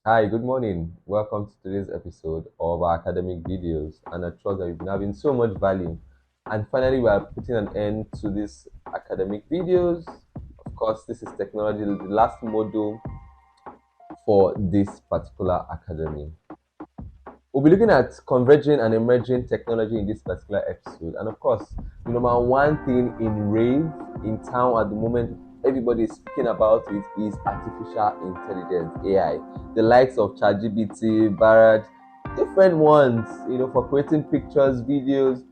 Hi, good morning. Welcome to today's episode of our academic videos. And I trust that you've been having so much value. And finally, we are putting an end to these academic videos. Of course, this is technology, the last module for this particular academy. We'll be looking at converging and emerging technology in this particular episode. And of course, the number one thing in rave in town at the moment, everybody is speaking about it, is artificial intelligence, AI. The likes of ChatGPT, Barrett, different ones, for creating pictures, videos,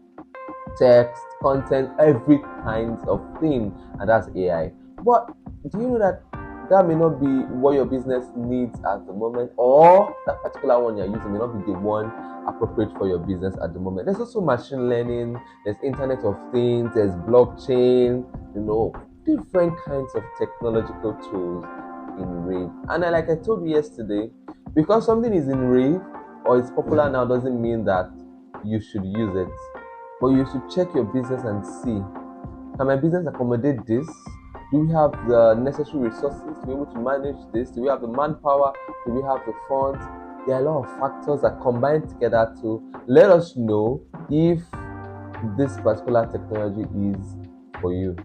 text, content, every kind of thing, and that's AI. But do you know that that may not be what your business needs at the moment, or that particular one you're using may not be the one appropriate for your business at the moment? There's also machine learning, there's Internet of Things, there's blockchain, different kinds of technological tools in Rave. And like I told you yesterday, because something is in Rave or it's popular now doesn't mean that you should use it. But you should check your business and see, can my business accommodate this? Do we have the necessary resources to be able to manage this? Do we have the manpower? Do we have the funds? There are a lot of factors that combine together to let us know if this particular technology is for you.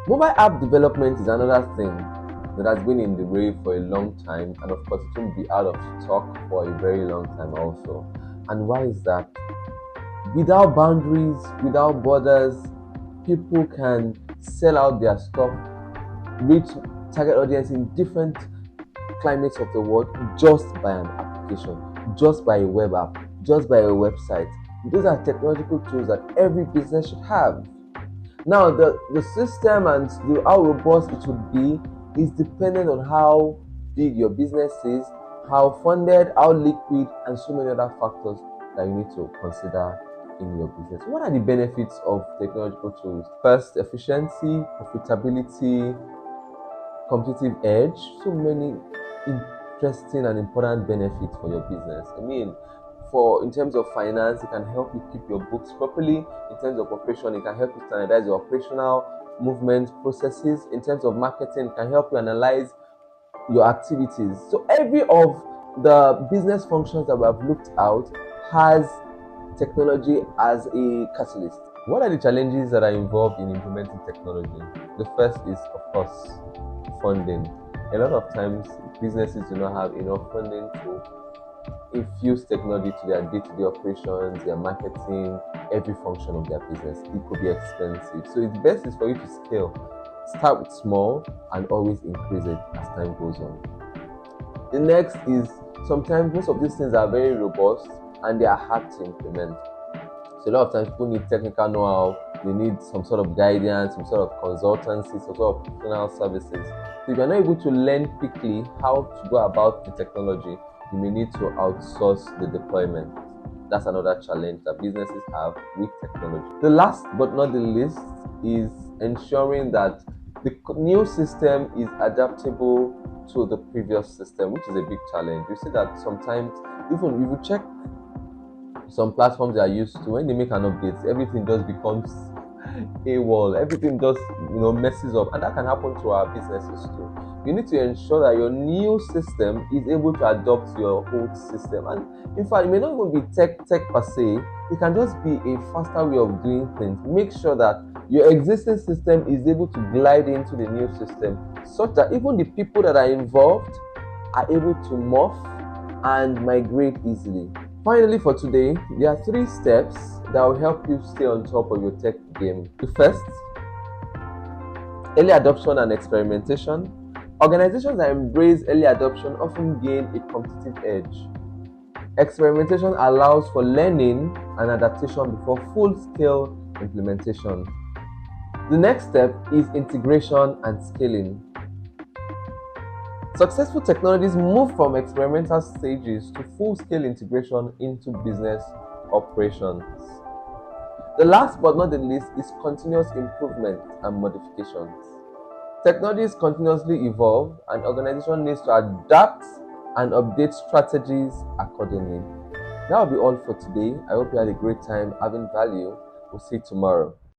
Mobile app development is another thing that has been in the wave for a long time, and of course, it will be out of stock for a very long time also. And why is that? Without boundaries, without borders, people can sell out their stuff, reach target audience in different climates of the world just by an application, just by a web app, just by a website. Those are technological tools that every business should have. Now, the system and how robust it would be is dependent on how big your business is, how funded, how liquid, and so many other factors that you need to consider in your business. What are the benefits of technological tools? First, efficiency, profitability, competitive edge. So many interesting and important benefits for your business. For in terms of finance, it can help you keep your books properly. In terms of operation, it can help you standardize your operational movement processes. In terms of marketing, it can help you analyze your activities. So every of the business functions that we have looked out has technology as a catalyst. What are the challenges that are involved in implementing technology? The first is, of course, funding. A lot of times, businesses do not have enough funding to infuse technology to their day-to-day operations, their marketing, every function of their business. It could be expensive. So the best is for you to scale. Start with small and always increase it as time goes on. The next is, sometimes most of these things are very robust and they are hard to implement. So a lot of times people need technical know-how, they need some sort of guidance, some sort of consultancy, some sort of professional services. So if you're not able to learn quickly how to go about the technology, you may need to outsource the deployment. That's another challenge that businesses have with technology. The last but not the least is ensuring that the new system is adaptable to the previous system, which is a big challenge. You see that sometimes, even if you check some platforms they are used to, when they make an update, everything just becomes a wall. Everything just messes up, and that can happen to our businesses too. You need to ensure that your new system is able to adopt your old system. And in fact, it may not even be tech per se. It can just be a faster way of doing things. Make sure that your existing system is able to glide into the new system, such that even the people that are involved are able to morph and migrate easily. Finally, for today, there are 3 steps that will help you stay on top of your tech game. The first, early adoption and experimentation. Organizations that embrace early adoption often gain a competitive edge. Experimentation allows for learning and adaptation before full-scale implementation. The next step is integration and scaling. Successful technologies move from experimental stages to full-scale integration into business operations. The last but not the least is continuous improvement and modifications. Technologies continuously evolve, and organization needs to adapt and update strategies accordingly. That will be all for today. I hope you had a great time having value. We'll see you tomorrow.